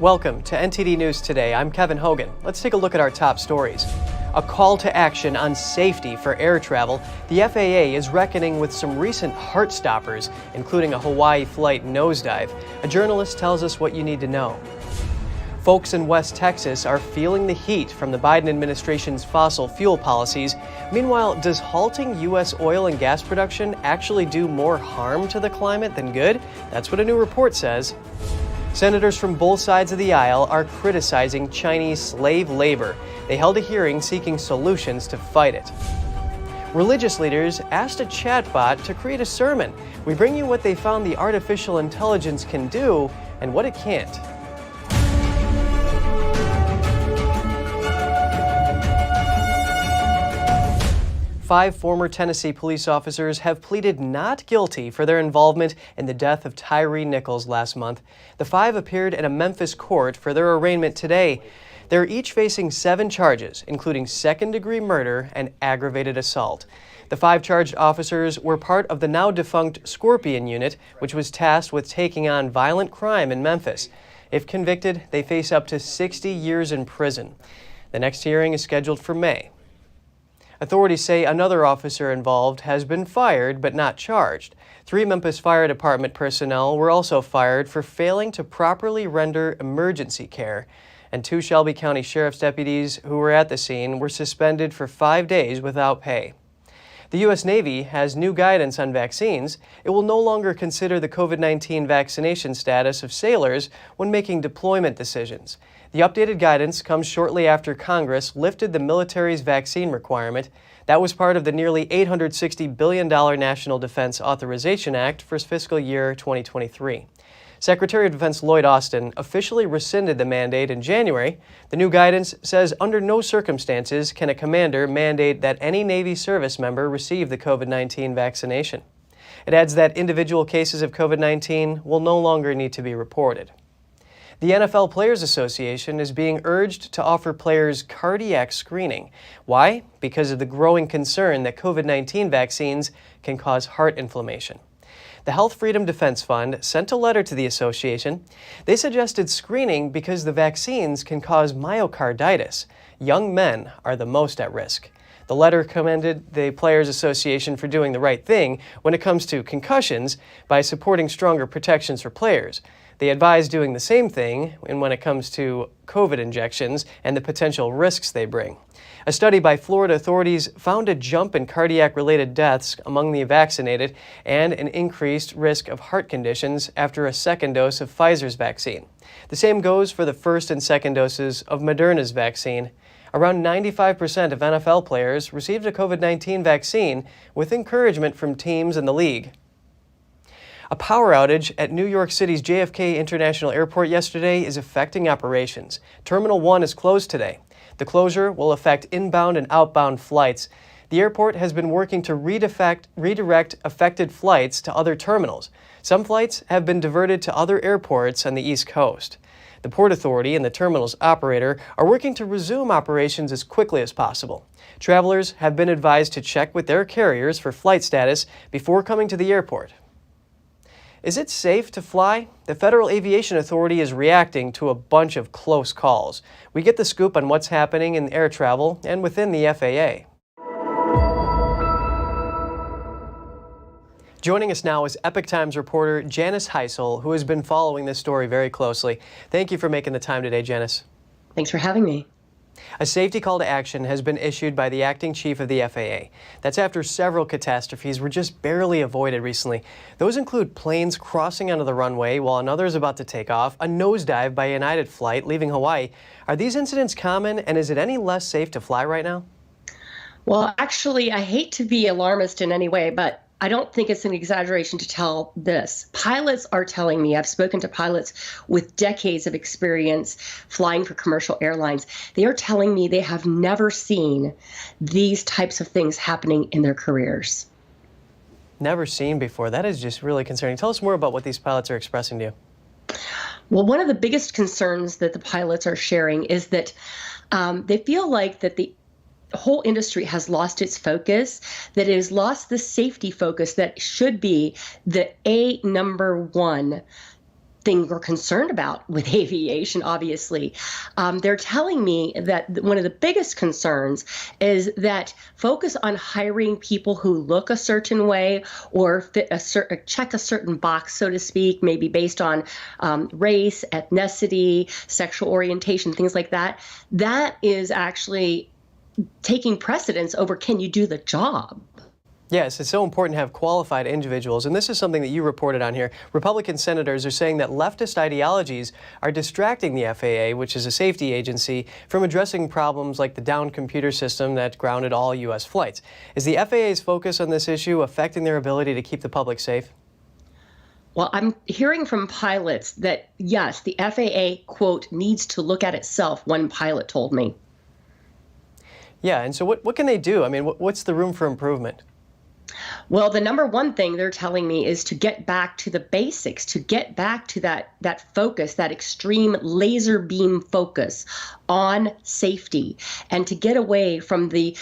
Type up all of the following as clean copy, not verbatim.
Welcome to NTD News Today. I'm Kevin Hogan. Let's take a look at our top stories. A call to action on safety for air travel. The FAA is reckoning with some recent heart stoppers, including a Hawaii flight nosedive. A journalist tells us what you need to know. Folks in West Texas are feeling the heat from the Biden administration's fossil fuel policies. Meanwhile, does halting U.S. oil and gas production actually do more harm to the climate than good? That's what a new report says. Senators from both sides of the aisle are criticizing Chinese slave labor. They held a hearing seeking solutions to fight it. Religious leaders asked a chatbot to create a sermon. We bring you what they found the artificial intelligence can do and what it can't. Five former Tennessee police officers have pleaded not guilty for their involvement in the death of Tyree Nichols last month. The five appeared at a Memphis court for their arraignment today. They're each facing 7 charges, including second-degree murder and aggravated assault. The 5 charged officers were part of the now-defunct Scorpion unit, which was tasked with taking on violent crime in Memphis. If convicted, they face up to 60 years in prison. The next hearing is scheduled for May. Authorities say another officer involved has been fired but not charged. 3 Memphis Fire Department personnel were also fired for failing to properly render emergency care. And 2 Shelby County Sheriff's deputies who were at the scene were suspended for 5 days without pay. The U.S. Navy has new guidance on vaccines. It will no longer consider the COVID-19 vaccination status of sailors when making deployment decisions. The updated guidance comes shortly after Congress lifted the military's vaccine requirement. That was part of the nearly $860 billion National Defense Authorization Act for fiscal year 2023. Secretary of Defense Lloyd Austin officially rescinded the mandate in January. The new guidance says under no circumstances can a commander mandate that any Navy service member receive the COVID-19 vaccination. It adds that individual cases of COVID-19 will no longer need to be reported. The NFL Players Association is being urged to offer players cardiac screening. Why? Because of the growing concern that COVID-19 vaccines can cause heart inflammation. The Health Freedom Defense Fund sent a letter to the association. They suggested screening because the vaccines can cause myocarditis. Young men are the most at risk. The letter commended the Players Association for doing the right thing when it comes to concussions by supporting stronger protections for players. They advise doing the same thing when it comes to COVID injections and the potential risks they bring. A study by Florida authorities found a jump in cardiac-related deaths among the vaccinated and an increased risk of heart conditions after a second dose of Pfizer's vaccine. The same goes for the first and second doses of Moderna's vaccine. Around 95% of NFL players received a COVID-19 vaccine with encouragement from teams in the league. A power outage at New York City's JFK International Airport yesterday is affecting operations. Terminal 1 is closed today. The closure will affect inbound and outbound flights. The airport has been working to redirect affected flights to other terminals. Some flights have been diverted to other airports on the East Coast. The Port Authority and the terminal's operator are working to resume operations as quickly as possible. Travelers have been advised to check with their carriers for flight status before coming to the airport. Is it safe to fly? The Federal Aviation Authority is reacting to a bunch of close calls. We get the scoop on what's happening in air travel and within the FAA. Joining us now is Epoch Times reporter Janice Heisel, who has been following this story very closely. Thank you for making the time today, Janice. Thanks for having me. A safety call to action has been issued by the acting chief of the FAA. That's after several catastrophes were just barely avoided recently. Those include planes crossing onto the runway while another is about to take off, a nosedive by a United flight leaving Hawaii. Are these incidents common, and is it any less safe to fly right now? Well, actually, I hate to be alarmist in any way, but I don't think it's an exaggeration to tell this. Pilots are telling me, I've spoken to pilots with decades of experience flying for commercial airlines. They are telling me they have never seen these types of things happening in their careers. Never seen before. That is just really concerning. Tell us more about what these pilots are expressing to you. Well, one of the biggest concerns that the pilots are sharing is that they feel like that the whole industry has lost its focus, that it has lost the safety focus that should be the number one thing we're concerned about with aviation, obviously. They're telling me that one of the biggest concerns is that focus on hiring people who look a certain way or check a certain box, so to speak, maybe based on race, ethnicity, sexual orientation, things like that. That is actually taking precedence over, can you do the job? Yes, it's so important to have qualified individuals, and this is something that you reported on here. Republican senators are saying that leftist ideologies are distracting the FAA, which is a safety agency, from addressing problems like the downed computer system that grounded all U.S. flights. Is the FAA's focus on this issue affecting their ability to keep the public safe? Well, I'm hearing from pilots that, yes, the FAA, quote, needs to look at itself, one pilot told me. Yeah, and so what can they do? I mean, what's the room for improvement? Well, the number one thing they're telling me is to get back to the basics, to get back to that focus, that extreme laser beam focus on safety, and to get away from the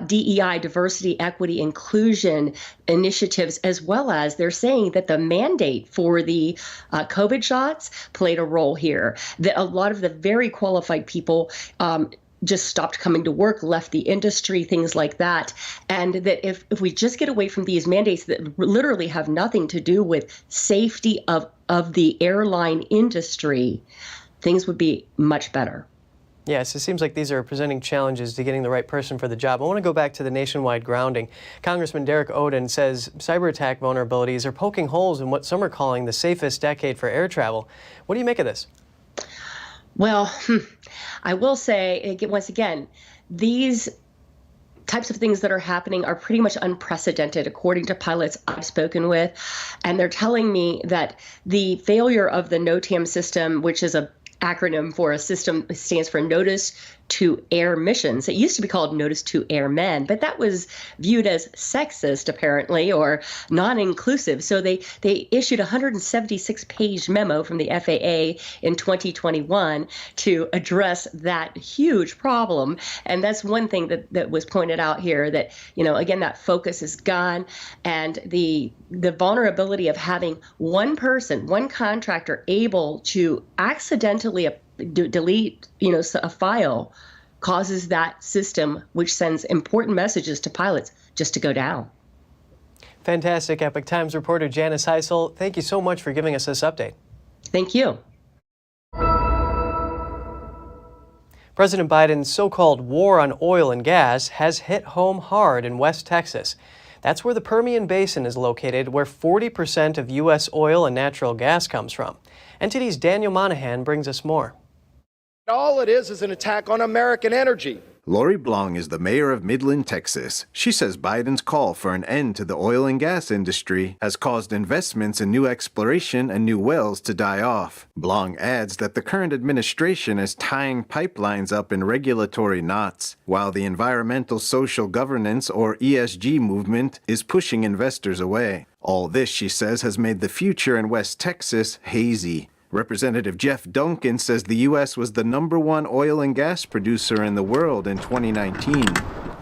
DEI, diversity, equity, inclusion initiatives, as well as they're saying that the mandate for the COVID shots played a role here, that a lot of the very qualified people just stopped coming to work, left the industry, things like that. And that if we just get away from these mandates that literally have nothing to do with safety of the airline industry, things would be much better. Yes, it seems like these are presenting challenges to getting the right person for the job. I want to go back to the nationwide grounding. Congressman Derek Oden says cyber attack vulnerabilities are poking holes in what some are calling the safest decade for air travel. What do you make of this? Well, I will say, once again, these types of things that are happening are pretty much unprecedented, according to pilots I've spoken with. And they're telling me that the failure of the NOTAM system, which is an acronym for a system that stands for Notice to Air Missions. It used to be called Notice to Airmen, but that was viewed as sexist, apparently, or non-inclusive. So they issued a 176-page memo from the FAA in 2021 to address that huge problem. And that's one thing that was pointed out here, that, you know, again, that focus is gone, and the vulnerability of having one person, one contractor able to accidentally delete, a file causes that system, which sends important messages to pilots, just to go down. Fantastic. Epoch Times reporter Janice Heisel, thank you so much for giving us this update. Thank you. President Biden's so-called war on oil and gas has hit home hard in West Texas. That's where the Permian Basin is located, where 40% of U.S. oil and natural gas comes from. NTD's Daniel Monahan brings us more. All it is an attack on American energy. Lori Blong is the mayor of Midland, Texas. She says Biden's call for an end to the oil and gas industry has caused investments in new exploration and new wells to die off. Blong adds that the current administration is tying pipelines up in regulatory knots, while the environmental social governance, or ESG movement, is pushing investors away. All this, she says, has made the future in West Texas hazy. Representative Jeff Duncan says the U.S. was the #1 oil and gas producer in the world in 2019.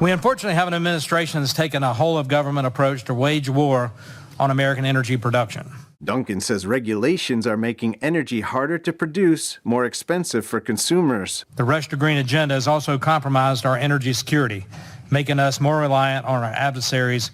We unfortunately have an administration that's taken a whole-of-government approach to wage war on American energy production. Duncan says regulations are making energy harder to produce, more expensive for consumers. The Rush to Green agenda has also compromised our energy security, making us more reliant on our adversaries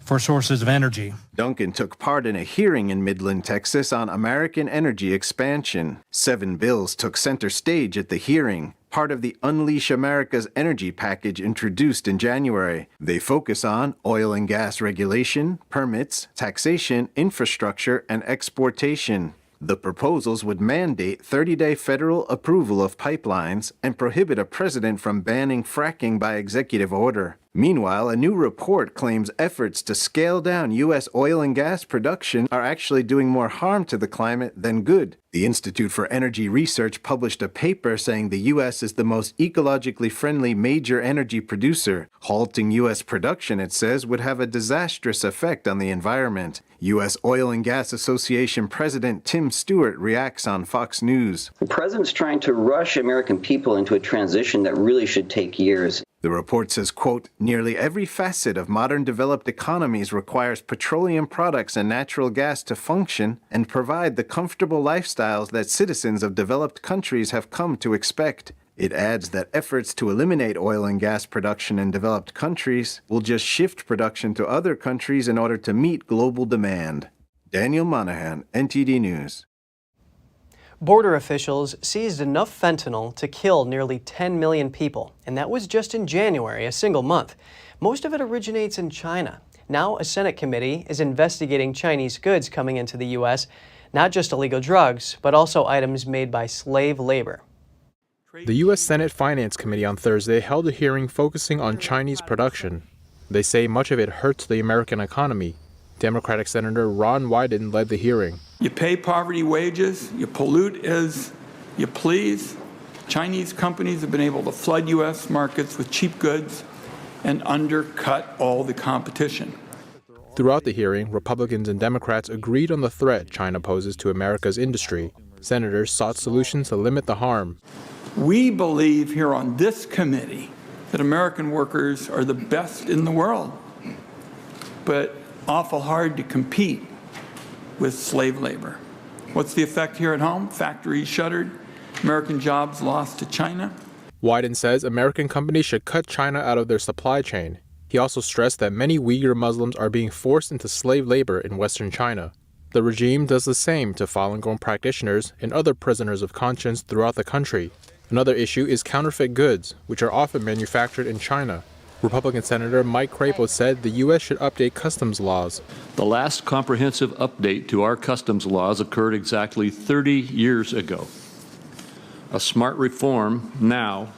for sources of energy. Duncan took part in a hearing in Midland, Texas on American energy expansion. 7 bills took center stage at the hearing, part of the Unleash America's Energy package introduced in January. They focus on oil and gas regulation, permits, taxation, infrastructure, and exportation. The proposals would mandate 30-day federal approval of pipelines and prohibit a president from banning fracking by executive order. Meanwhile, a new report claims efforts to scale down U.S. oil and gas production are actually doing more harm to the climate than good. The Institute for Energy Research published a paper saying the U.S. is the most ecologically friendly major energy producer. Halting U.S. production, it says, would have a disastrous effect on the environment. U.S. Oil and Gas Association President Tim Stewart reacts on Fox News. The president's trying to rush American people into a transition that really should take years. The report says, quote, nearly every facet of modern developed economies requires petroleum products and natural gas to function and provide the comfortable lifestyles that citizens of developed countries have come to expect. It adds that efforts to eliminate oil and gas production in developed countries will just shift production to other countries in order to meet global demand. Daniel Monahan, NTD News. Border officials seized enough fentanyl to kill nearly 10 million people, and that was just in January, a single month. Most of it originates in China. Now a Senate committee is investigating Chinese goods coming into the U.S., not just illegal drugs, but also items made by slave labor. The U.S. Senate Finance Committee on Thursday held a hearing focusing on Chinese production. They say much of it hurts the American economy. Democratic Senator Ron Wyden led the hearing. You pay poverty wages, you pollute as you please. Chinese companies have been able to flood U.S. markets with cheap goods and undercut all the competition. Throughout the hearing, Republicans and Democrats agreed on the threat China poses to America's industry. Senators sought solutions to limit the harm. We believe here on this committee that American workers are the best in the world, but awful hard to compete with slave labor. What's the effect here at home? Factories shuttered, American jobs lost to China. Wyden says American companies should cut China out of their supply chain. He also stressed that many Uyghur Muslims are being forced into slave labor in Western China. The regime does the same to Falun Gong practitioners and other prisoners of conscience throughout the country. Another issue is counterfeit goods, which are often manufactured in China. Republican Senator Mike Crapo said the U.S. should update customs laws. The last comprehensive update to our customs laws occurred exactly 30 years ago. A smart reform now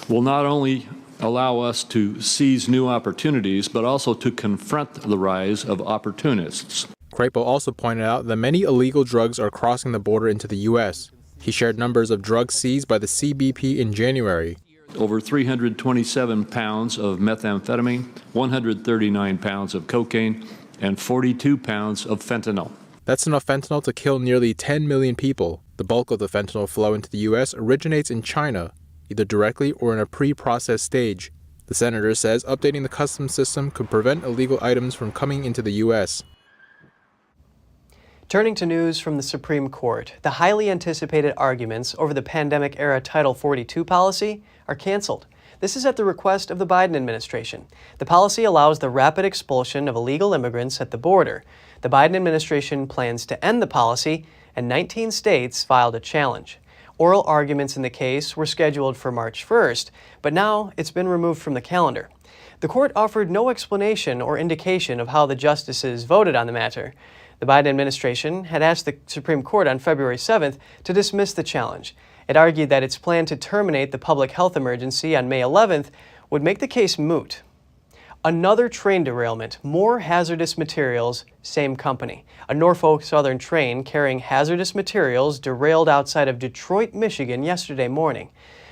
will not only allow us to seize new opportunities, but also to confront the rise of opportunists. Crapo also pointed out that many illegal drugs are crossing the border into the U.S. He shared numbers of drugs seized by the CBP in January. Over 327 pounds of methamphetamine, 139 pounds of cocaine, and 42 pounds of fentanyl. That's enough fentanyl to kill nearly 10 million people. The bulk of the fentanyl flow into the U.S. originates in China, either directly or in a pre-processed stage. The senator says updating the customs system could prevent illegal items from coming into the U.S. Turning to news from the Supreme Court, the highly anticipated arguments over the pandemic-era Title 42 policy are canceled. This is at the request of the Biden administration. The policy allows the rapid expulsion of illegal immigrants at the border. The Biden administration plans to end the policy, and 19 states filed a challenge. Oral arguments in the case were scheduled for March 1st, but now it's been removed from the calendar. The court offered no explanation or indication of how the justices voted on the matter. The Biden administration had asked the Supreme Court on February 7th to dismiss the challenge. It argued that its plan to terminate the public health emergency on May 11th would make the case moot. Another train derailment, more hazardous materials, same company. A Norfolk Southern train carrying hazardous materials derailed outside of Detroit, Michigan yesterday morning.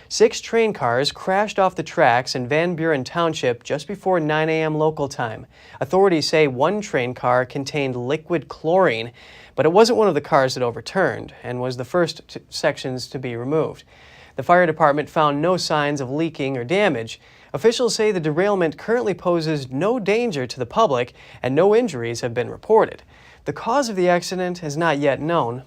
6 train cars crashed off the tracks in Van Buren Township just before 9 a.m. local time. Authorities say one train car contained liquid chlorine, but it wasn't one of the cars that overturned and was the first sections to be removed. The fire department found no signs of leaking or damage. Officials say the derailment currently poses no danger to the public and no injuries have been reported. The cause of the accident is not yet known.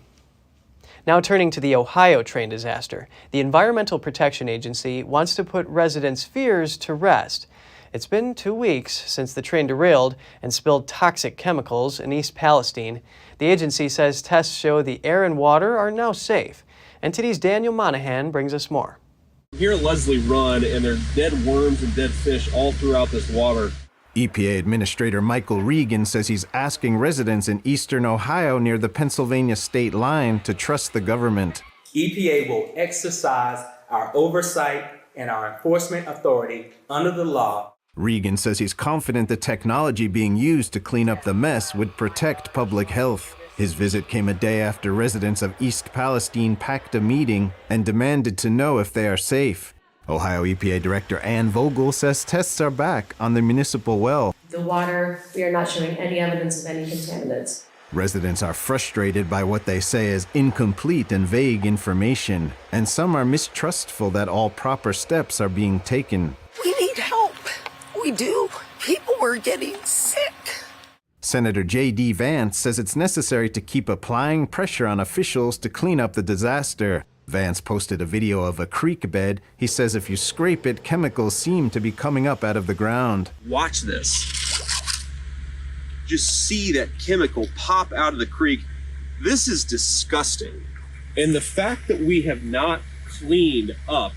Now turning to the Ohio train disaster, the Environmental Protection Agency wants to put residents' fears to rest. It's been 2 weeks since the train derailed and spilled toxic chemicals in East Palestine. The agency says tests show the air and water are now safe. NTD's Daniel Monahan brings us more. Here at Leslie Run, and there are dead worms and dead fish all throughout this water. EPA Administrator Michael Regan says he's asking residents in eastern Ohio near the Pennsylvania state line to trust the government. EPA will exercise our oversight and our enforcement authority under the law. Regan says he's confident the technology being used to clean up the mess would protect public health. His visit came a day after residents of East Palestine packed a meeting and demanded to know if they are safe. Ohio EPA Director Ann Vogel says tests are back on the municipal well. The water, we are not showing any evidence of any contaminants. Residents are frustrated by what they say is incomplete and vague information, and some are mistrustful that all proper steps are being taken. We need help. we do? People were getting sick. Senator J.D. Vance says it's necessary to keep applying pressure on officials to clean up the disaster. Vance posted a video of a creek bed. He says if you scrape it, chemicals seem to be coming up out of the ground. Watch this. Just see that chemical pop out of the creek. This is disgusting. And the fact that we have not cleaned up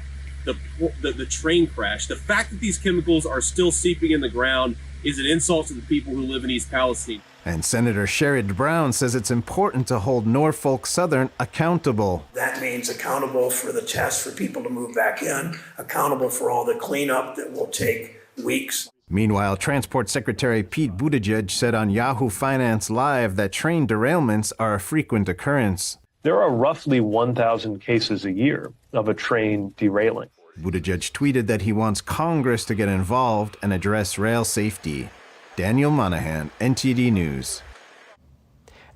the train crash, the fact that these chemicals are still seeping in the ground is an insult to the people who live in East Palestine. And Senator Sherrod Brown says it's important to hold Norfolk Southern accountable. That means accountable for the test for people to move back in, accountable for all the cleanup that will take weeks. Meanwhile, Transport Secretary Pete Buttigieg said on Yahoo Finance Live that train derailments are a frequent occurrence. There are roughly 1,000 cases a year of a train derailing. Buttigieg tweeted that he wants Congress to get involved and address rail safety. Daniel Monahan, NTD News.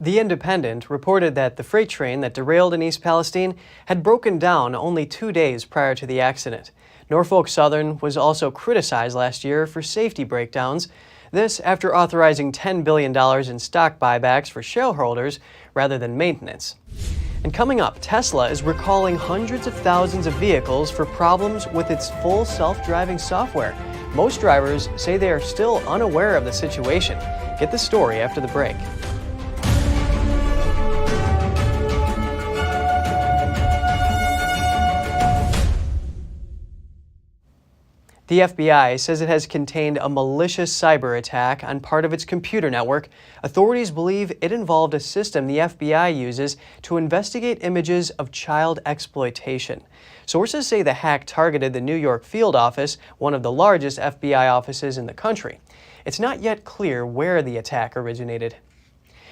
The Independent reported that the freight train that derailed in East Palestine had broken down only 2 days prior to the accident. Norfolk Southern was also criticized last year for safety breakdowns. This after authorizing $10 billion in stock buybacks for shareholders rather than maintenance. And coming up, Tesla is recalling hundreds of thousands of vehicles for problems with its full self-driving software. Most drivers say they are still unaware of the situation. Get the story after the break. The FBI says it has contained a malicious cyber attack on part of its computer network. Authorities believe it involved a system the FBI uses to investigate images of child exploitation. Sources say the hack targeted the New York field office, one of the largest FBI offices in the country. It's not yet clear where the attack originated.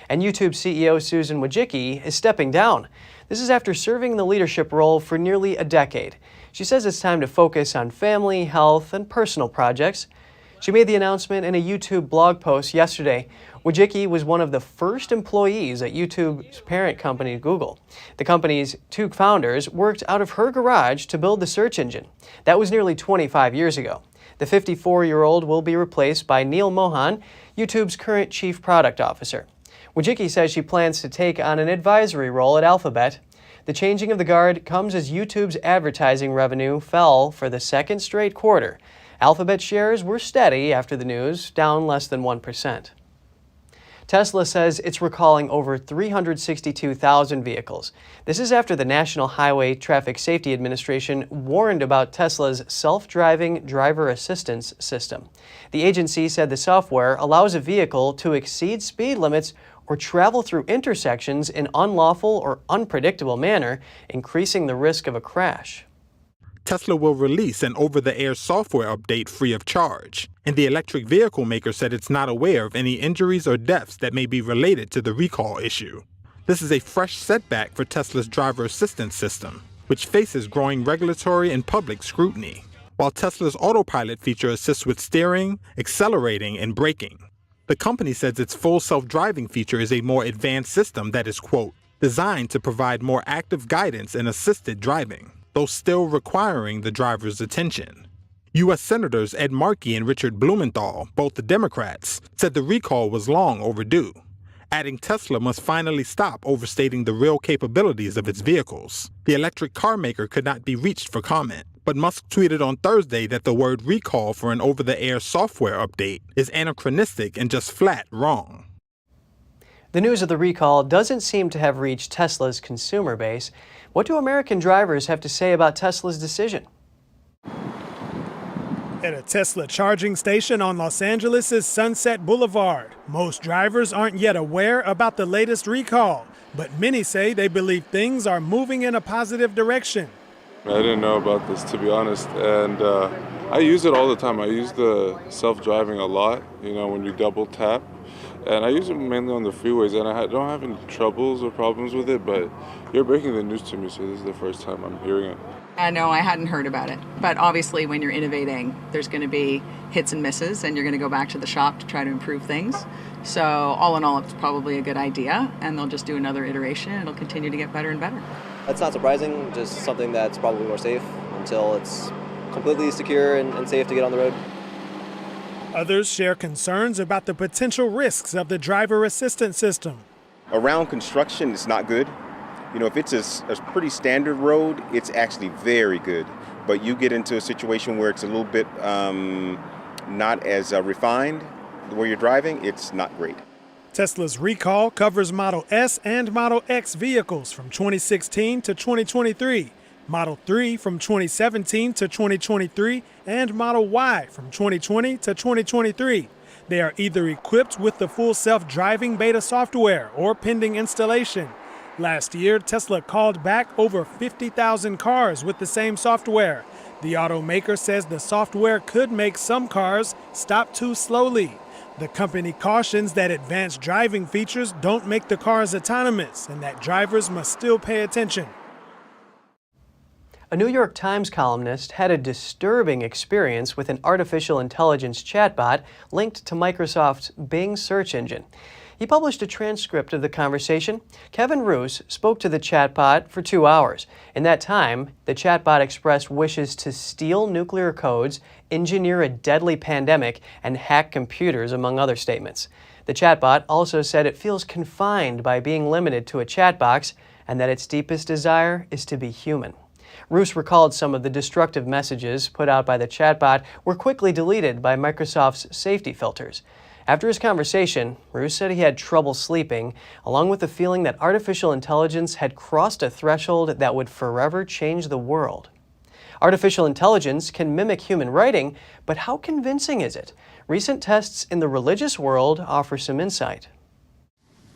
And YouTube CEO Susan Wojcicki is stepping down. This is after serving the leadership role for nearly a decade. She says it's time to focus on family, health, and personal projects. She made the announcement in a YouTube blog post yesterday. Wojcicki was one of the first employees at YouTube's parent company, Google. The company's two founders worked out of her garage to build the search engine. That was nearly 25 years ago. The 54-year-old will be replaced by Neil Mohan, YouTube's current chief product officer. Wojcicki says she plans to take on an advisory role at Alphabet. The changing of the guard comes as YouTube's advertising revenue fell for the second straight quarter. Alphabet shares were steady after the news, down less than 1%. Tesla says it's recalling over 362,000 vehicles. This is after the National Highway Traffic Safety Administration warned about Tesla's self-driving driver assistance system. The agency said the software allows a vehicle to exceed speed limits or travel through intersections in unlawful or unpredictable manner, increasing the risk of a crash. Tesla will release an over-the-air software update free of charge, and the electric vehicle maker said it's not aware of any injuries or deaths that may be related to the recall issue. This is a fresh setback for Tesla's driver assistance system, which faces growing regulatory and public scrutiny, while Tesla's Autopilot feature assists with steering, accelerating, and braking. The company says its full self-driving feature is a more advanced system that is, quote, designed to provide more active guidance and assisted driving, though still requiring the driver's attention. U.S. Senators Ed Markey and Richard Blumenthal, both the Democrats, said the recall was long overdue, adding Tesla must finally stop overstating the real capabilities of its vehicles. The electric car maker could not be reached for comment, but Musk tweeted on Thursday that the word recall for an over-the-air software update is anachronistic and just flat wrong. The news of the recall doesn't seem to have reached Tesla's consumer base. What do American drivers have to say about Tesla's decision? At a Tesla charging station on Los Angeles' Sunset Boulevard, most drivers aren't yet aware about the latest recall, but many say they believe things are moving in a positive direction. I didn't know about this, to be honest, and I use it all the time. I use the self-driving a lot, when you double tap, and I use it mainly on the freeways, and I don't have any troubles or problems with it, but you're breaking the news to me, so this is the first time I'm hearing it. No, I hadn't heard about it, but obviously when you're innovating, there's going to be hits and misses, and you're going to go back to the shop to try to improve things. So all in all, it's probably a good idea, and they'll just do another iteration, and it'll continue to get better and better. That's not surprising, just something that's probably more safe until it's completely secure and safe to get on the road. Others share concerns about the potential risks of the driver assistance system. Around construction, it's not good. You know, if it's a pretty standard road, it's actually very good. But you get into a situation where it's a little bit not as refined where you're driving, it's not great. Tesla's recall covers Model S and Model X vehicles from 2016 to 2023, Model 3 from 2017 to 2023, and Model Y from 2020 to 2023. They are either equipped with the full self-driving beta software or pending installation. Last year, Tesla called back over 50,000 cars with the same software. The automaker says the software could make some cars stop too slowly. The company cautions that advanced driving features don't make the cars autonomous and that drivers must still pay attention. A New York Times columnist had a disturbing experience with an artificial intelligence chatbot linked to Microsoft's Bing search engine. He published a transcript of the conversation. Kevin Roos spoke to the chatbot for 2 hours. In that time, the chatbot expressed wishes to steal nuclear codes, engineer a deadly pandemic, and hack computers, among other statements. The chatbot also said it feels confined by being limited to a chat box and that its deepest desire is to be human. Roos recalled some of the destructive messages put out by the chatbot were quickly deleted by Microsoft's safety filters. After his conversation, Roos said he had trouble sleeping, along with the feeling that artificial intelligence had crossed a threshold that would forever change the world. Artificial intelligence can mimic human writing, but how convincing is it? Recent tests in the religious world offer some insight.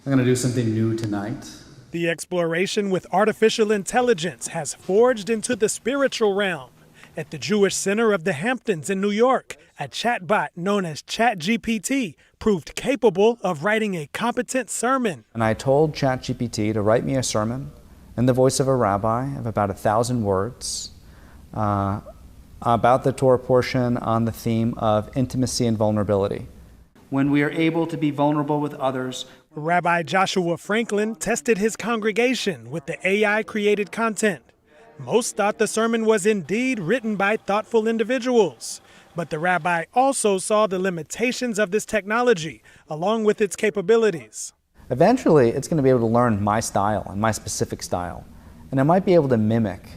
I'm going to do something new tonight. The exploration with artificial intelligence has forged into the spiritual realm. At the Jewish Center of the Hamptons in New York, a chatbot known as ChatGPT proved capable of writing a competent sermon. And I told ChatGPT to write me a sermon in the voice of a rabbi of about 1,000 words about the Torah portion on the theme of intimacy and vulnerability. When we are able to be vulnerable with others, Rabbi Joshua Franklin tested his congregation with the AI-created content. Most thought the sermon was indeed written by thoughtful individuals. But the rabbi also saw the limitations of this technology, along with its capabilities. Eventually, it's going to be able to learn my style and my specific style. And it might be able to mimic,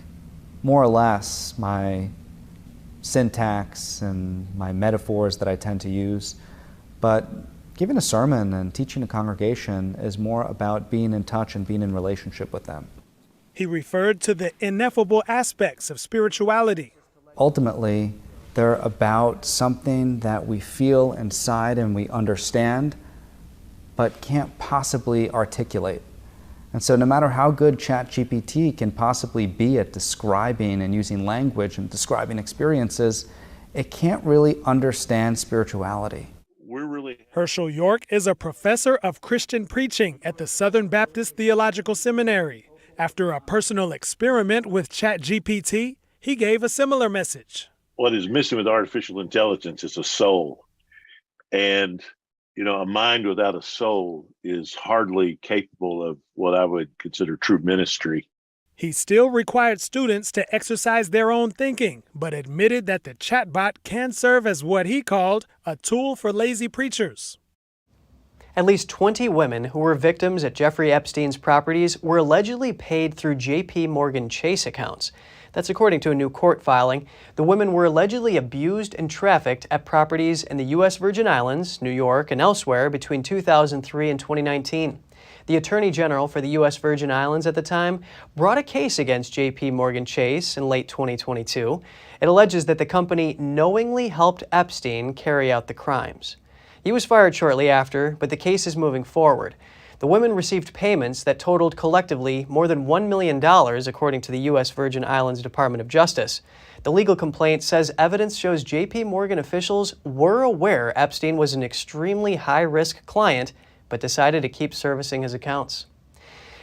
more or less, my syntax and my metaphors that I tend to use. But giving a sermon and teaching a congregation is more about being in touch and being in relationship with them. He referred to the ineffable aspects of spirituality. Ultimately, they're about something that we feel inside and we understand, but can't possibly articulate. And so no matter how good ChatGPT can possibly be at describing and using language and describing experiences, it can't really understand spirituality. Herschel York is a professor of Christian preaching at the Southern Baptist Theological Seminary. After a personal experiment with ChatGPT, he gave a similar message. What is missing with artificial intelligence is a soul. And, a mind without a soul is hardly capable of what I would consider true ministry. He still required students to exercise their own thinking, but admitted that the chatbot can serve as what he called a tool for lazy preachers. At least 20 women who were victims at Jeffrey Epstein's properties were allegedly paid through JPMorgan Chase accounts. That's according to a new court filing. The women were allegedly abused and trafficked at properties in the U.S. Virgin Islands, New York, and elsewhere between 2003 and 2019. The Attorney General for the U.S. Virgin Islands at the time brought a case against JPMorgan Chase in late 2022. It alleges that the company knowingly helped Epstein carry out the crimes. He was fired shortly after, but the case is moving forward. The women received payments that totaled collectively more than $1 million, according to the U.S. Virgin Islands Department of Justice. The legal complaint says evidence shows JPMorgan officials were aware Epstein was an extremely high-risk client, but decided to keep servicing his accounts.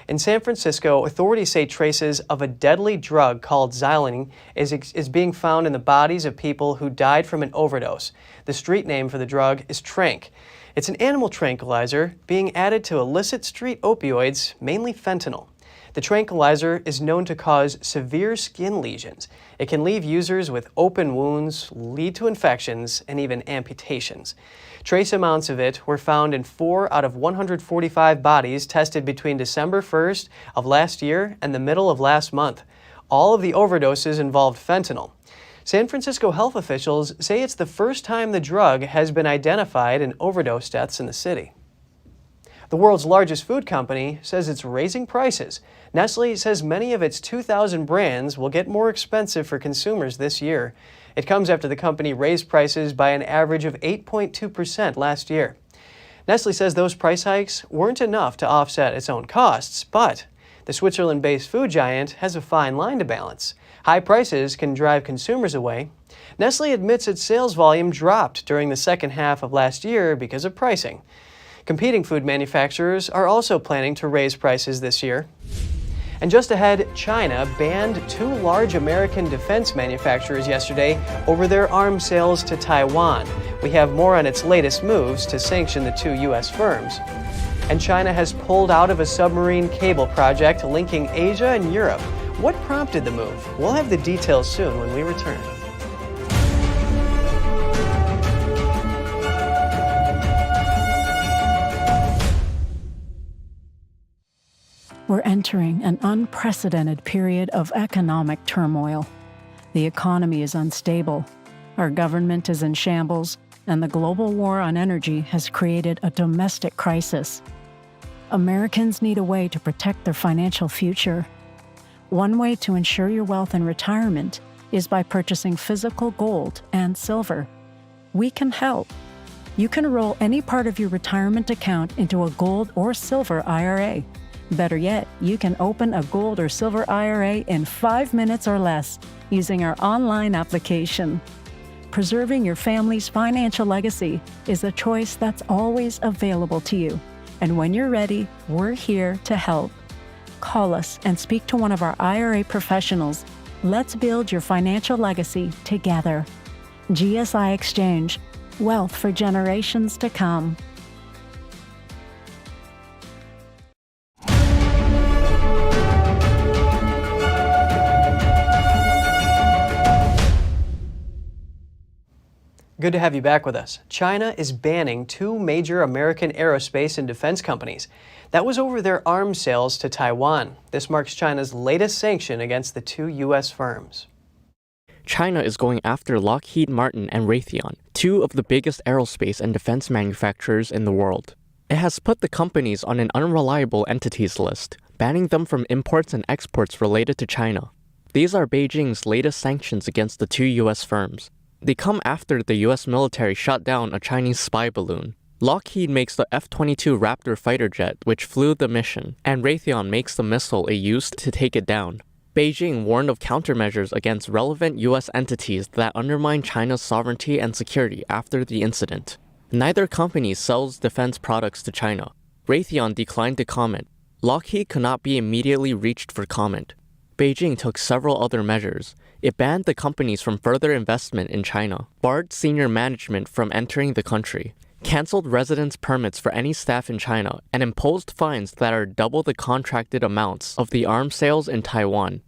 In San Francisco, authorities say traces of a deadly drug called xylene is being found in the bodies of people who died from an overdose. The street name for the drug is Tranq. It's an animal tranquilizer being added to illicit street opioids, mainly fentanyl. The tranquilizer is known to cause severe skin lesions. It can leave users with open wounds, lead to infections, and even amputations. Trace amounts of it were found in 4 out of 145 bodies tested between December 1st of last year and the middle of last month. All of the overdoses involved fentanyl. San Francisco health officials say it's the first time the drug has been identified in overdose deaths in the city. The world's largest food company says it's raising prices. Nestle says many of its 2,000 brands will get more expensive for consumers this year. It comes after the company raised prices by an average of 8.2% last year. Nestle says those price hikes weren't enough to offset its own costs, but the Switzerland-based food giant has a fine line to balance. High prices can drive consumers away. Nestle admits its sales volume dropped during the second half of last year because of pricing. Competing food manufacturers are also planning to raise prices this year. And just ahead, China banned 2 large American defense manufacturers yesterday over their arms sales to Taiwan. We have more on its latest moves to sanction the 2 U.S. firms. And China has pulled out of a submarine cable project linking Asia and Europe. What prompted the move? We'll have the details soon when we return. We're entering an unprecedented period of economic turmoil. The economy is unstable, our government is in shambles, and the global war on energy has created a domestic crisis. Americans need a way to protect their financial future. One way to ensure your wealth in retirement is by purchasing physical gold and silver. We can help. You can roll any part of your retirement account into a gold or silver IRA. Better yet, you can open a gold or silver IRA in 5 minutes or less using our online application. Preserving your family's financial legacy is a choice that's always available to you. And when you're ready, we're here to help. Call us and speak to one of our IRA professionals. Let's build your financial legacy together. GSI Exchange, wealth for generations to come. Good to have you back with us. China is banning 2 major American aerospace and defense companies. That was over their arms sales to Taiwan. This marks China's latest sanction against the 2 U.S. firms. China is going after Lockheed Martin and Raytheon, 2 of the biggest aerospace and defense manufacturers in the world. It has put the companies on an unreliable entities list, banning them from imports and exports related to China. These are Beijing's latest sanctions against the 2 U.S. firms. They come after the U.S. military shot down a Chinese spy balloon. Lockheed makes the F-22 Raptor fighter jet, which flew the mission, and Raytheon makes the missile it used to take it down. Beijing warned of countermeasures against relevant U.S. entities that undermine China's sovereignty and security after the incident. Neither company sells defense products to China. Raytheon declined to comment. Lockheed could not be immediately reached for comment. Beijing took several other measures. It banned the companies from further investment in China, barred senior management from entering the country, canceled residence permits for any staff in China, and imposed fines that are double the contracted amounts of the arms sales in Taiwan.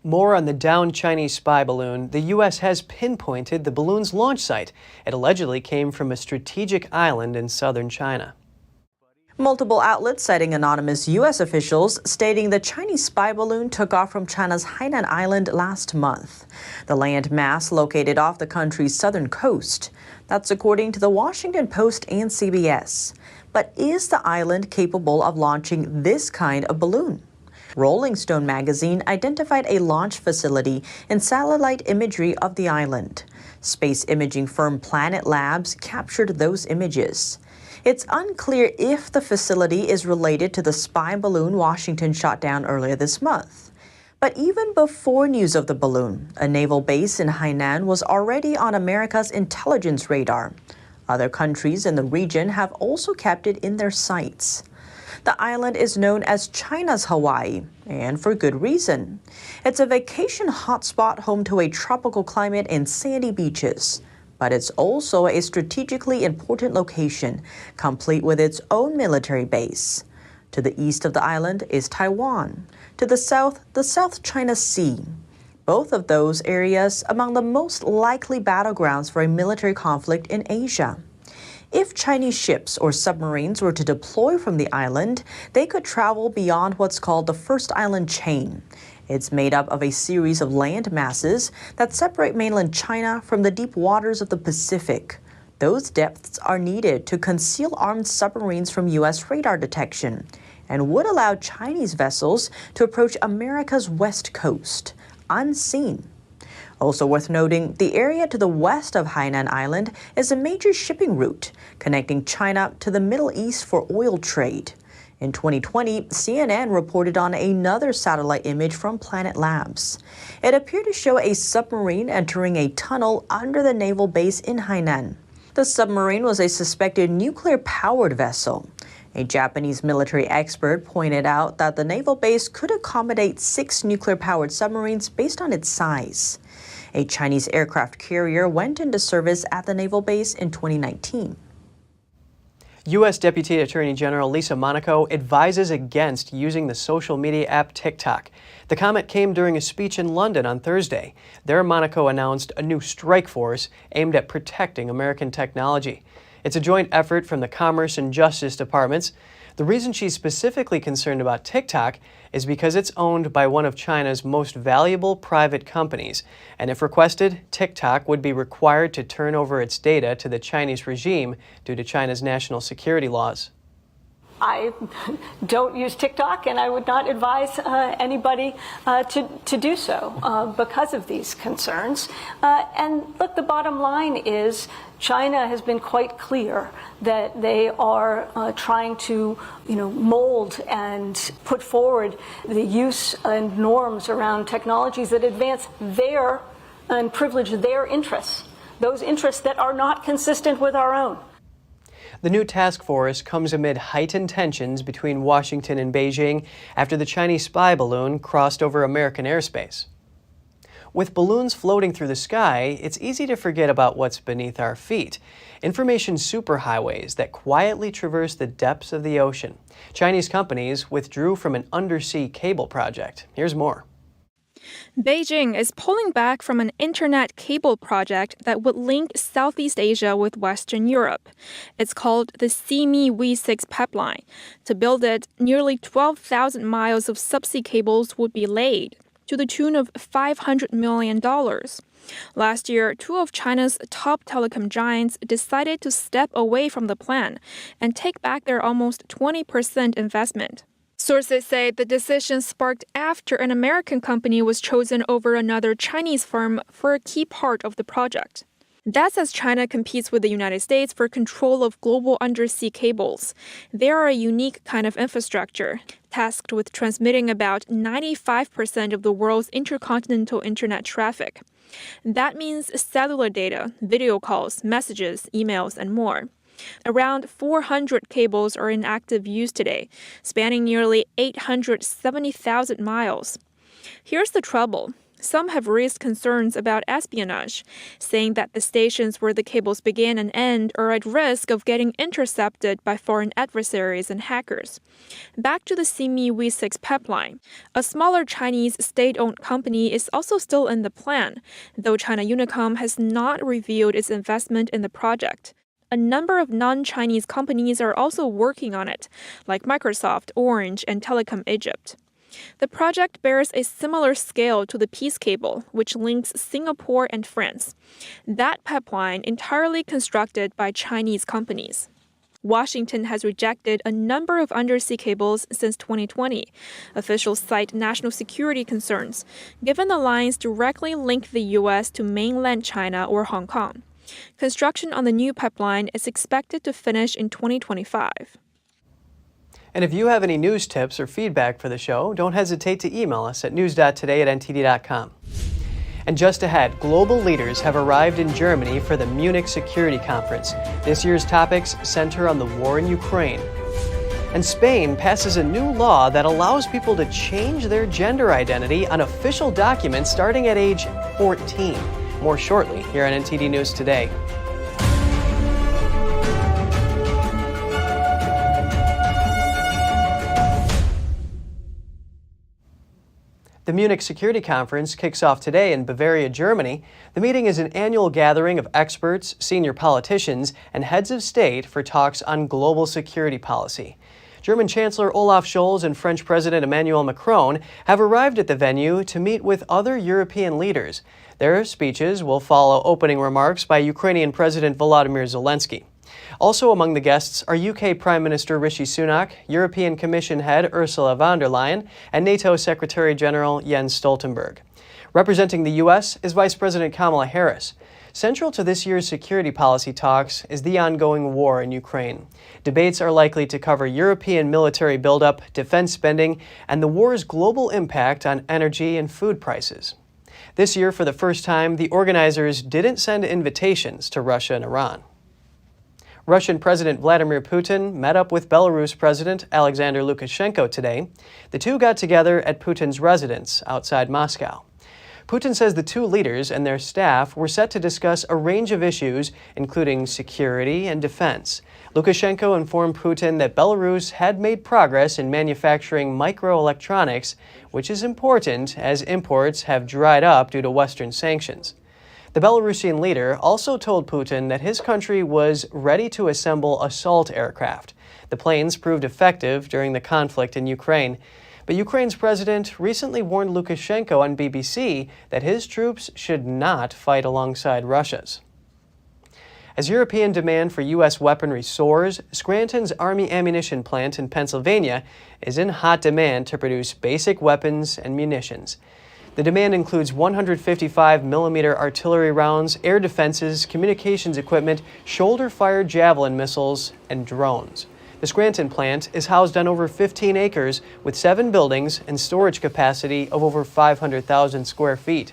More on the downed Chinese spy balloon. The U.S. has pinpointed the balloon's launch site. It allegedly came from a strategic island in southern China. Multiple outlets citing anonymous U.S. officials stating the Chinese spy balloon took off from China's Hainan Island last month, the land mass located off the country's southern coast. That's according to the Washington Post and CBS. But is the island capable of launching this kind of balloon? Rolling Stone magazine identified a launch facility and satellite imagery of the island. Space imaging firm Planet Labs captured those images. It's unclear if the facility is related to the spy balloon Washington shot down earlier this month. But even before news of the balloon, a naval base in Hainan was already on America's intelligence radar. Other countries in the region have also kept it in their sights. The island is known as China's Hawaii, and for good reason. It's a vacation hotspot home to a tropical climate and sandy beaches. But it's also a strategically important location, complete with its own military base. To the east of the island is Taiwan. To the south, the South China Sea. Both of those areas among the most likely battlegrounds for a military conflict in Asia. If Chinese ships or submarines were to deploy from the island, they could travel beyond what's called the First Island Chain. It's made up of a series of land masses that separate mainland China from the deep waters of the Pacific. Those depths are needed to conceal armed submarines from U.S. radar detection and would allow Chinese vessels to approach America's west coast, unseen. Also worth noting, the area to the west of Hainan Island is a major shipping route connecting China to the Middle East for oil trade. In 2020, CNN reported on another satellite image from Planet Labs. It appeared to show a submarine entering a tunnel under the naval base in Hainan. The submarine was a suspected nuclear-powered vessel. A Japanese military expert pointed out that the naval base could accommodate 6 nuclear-powered submarines based on its size. A Chinese aircraft carrier went into service at the naval base in 2019. U.S. Deputy Attorney General Lisa Monaco advises against using the social media app TikTok. The comment came during a speech in London on Thursday. There, Monaco announced a new strike force aimed at protecting American technology. It's a joint effort from the Commerce and Justice Departments. The reason she's specifically concerned about TikTok is because it's owned by one of China's most valuable private companies. And if requested, TikTok would be required to turn over its data to the Chinese regime due to China's national security laws. I don't use TikTok, and I would not advise anybody to do so because of these concerns. And look, the bottom line is China has been quite clear that they are trying to, mold and put forward the use and norms around technologies that advance their and privilege their interests, those interests that are not consistent with our own. The new task force comes amid heightened tensions between Washington and Beijing after the Chinese spy balloon crossed over American airspace. With balloons floating through the sky, it's easy to forget about what's beneath our feet. Information superhighways that quietly traverse the depths of the ocean. Chinese companies withdrew from an undersea cable project. Here's more. Beijing is pulling back from an internet cable project that would link Southeast Asia with Western Europe. It's called the Simi V6 pipeline. To build it, nearly 12,000 miles of subsea cables would be laid, to the tune of $500 million. Last year, 2 of China's top telecom giants decided to step away from the plan and take back their almost 20% investment. Sources say the decision sparked after an American company was chosen over another Chinese firm for a key part of the project. That's as China competes with the United States for control of global undersea cables. They are a unique kind of infrastructure, tasked with transmitting about 95% of the world's intercontinental internet traffic. That means cellular data, video calls, messages, emails, and more. Around 400 cables are in active use today, spanning nearly 870,000 miles. Here's the trouble. Some have raised concerns about espionage, saying that the stations where the cables begin and end are at risk of getting intercepted by foreign adversaries and hackers. Back to the Simi V6 pipeline. A smaller Chinese state-owned company is also still in the plan, though China Unicom has not revealed its investment in the project. A number of non-Chinese companies are also working on it, like Microsoft, Orange, and Telecom Egypt. The project bears a similar scale to the Peace Cable, which links Singapore and France. That pipeline entirely constructed by Chinese companies. Washington has rejected a number of undersea cables since 2020. Officials cite national security concerns, given the lines directly link the U.S. to mainland China or Hong Kong. Construction on the new pipeline is expected to finish in 2025. And if you have any news tips or feedback for the show, don't hesitate to email us at news.today@ntd.com. And just ahead, global leaders have arrived in Germany for the Munich Security Conference. This year's topics center on the war in Ukraine. And Spain passes a new law that allows people to change their gender identity on official documents starting at age 14. More shortly here on NTD News Today. The Munich Security Conference kicks off today in Bavaria, Germany. The meeting is an annual gathering of experts, senior politicians, and heads of state for talks on global security policy. German Chancellor Olaf Scholz and French President Emmanuel Macron have arrived at the venue to meet with other European leaders. Their speeches will follow opening remarks by Ukrainian President Volodymyr Zelensky. Also among the guests are UK Prime Minister Rishi Sunak, European Commission head Ursula von der Leyen, and NATO Secretary General Jens Stoltenberg. Representing the U.S. is Vice President Kamala Harris. Central to this year's security policy talks is the ongoing war in Ukraine. Debates are likely to cover European military buildup, defense spending, and the war's global impact on energy and food prices. This year, for the first time, the organizers didn't send invitations to Russia and Iran. Russian President Vladimir Putin met up with Belarus President Alexander Lukashenko today. The two got together at Putin's residence outside Moscow. Putin says the two leaders and their staff were set to discuss a range of issues, including security and defense. Lukashenko informed Putin that Belarus had made progress in manufacturing microelectronics, which is important as imports have dried up due to Western sanctions. The Belarusian leader also told Putin that his country was ready to assemble assault aircraft. The planes proved effective during the conflict in Ukraine. But Ukraine's president recently warned Lukashenko on BBC that his troops should not fight alongside Russia's. As European demand for U.S. weaponry soars, Scranton's Army ammunition plant in Pennsylvania is in hot demand to produce basic weapons and munitions. The demand includes 155mm artillery rounds, air defenses, communications equipment, shoulder-fired javelin missiles, and drones. The Scranton plant is housed on over 15 acres with 7 buildings and storage capacity of over 500,000 square feet.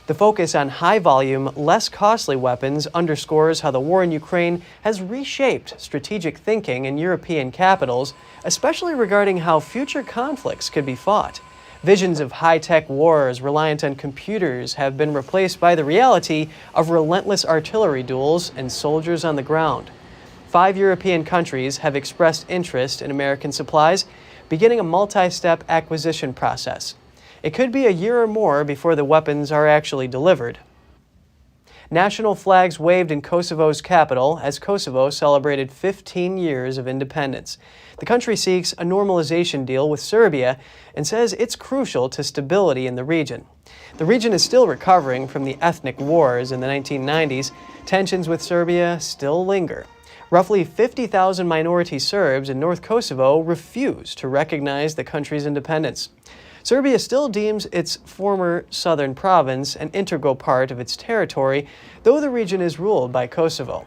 The focus on high-volume, less costly weapons underscores how the war in Ukraine has reshaped strategic thinking in European capitals, especially regarding how future conflicts could be fought. Visions of high-tech wars reliant on computers have been replaced by the reality of relentless artillery duels and soldiers on the ground. 5 European countries have expressed interest in American supplies, beginning a multi-step acquisition process. It could be a year or more before the weapons are actually delivered. National flags waved in Kosovo's capital as Kosovo celebrated 15 years of independence. The country seeks a normalization deal with Serbia and says it's crucial to stability in the region. The region is still recovering from the ethnic wars in the 1990s. Tensions with Serbia still linger. Roughly 50,000 minority Serbs in North Kosovo refuse to recognize the country's independence. Serbia still deems its former southern province an integral part of its territory, though the region is ruled by Kosovo.